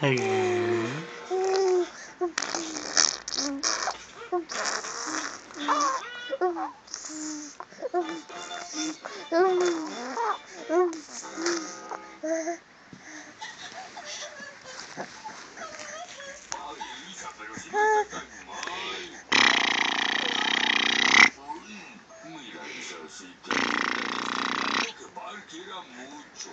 Hija, pero si no está tan mal. Mira, Isacita, que Bart quiera mucho.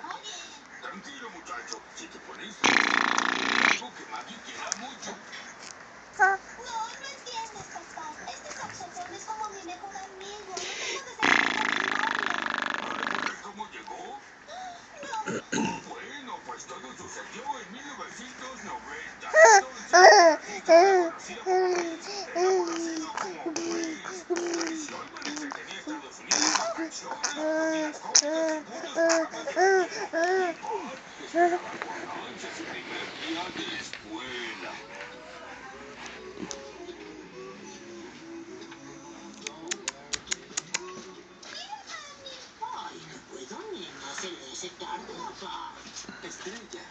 Tranquilo, muchacho, si te pones algo que Maggie quiera mucho. No entiendes, papá. Este saxofón es como mi mejor amigo. No tengo deseo de ¿Recuerdas cómo llegó? No. Bueno, pues todo sucedió en 1990. Entonces, el artista reconocido como Prince era conocido como Prince. Creció y cuando entretenía a Estados Unidos con canciones, rutinas cómicas y muchos programas de relleno. Y Bart esperaba con ansia su primer día de escuela. Ay, no puedo, nena. Se le hace tarde, papá. Estrella.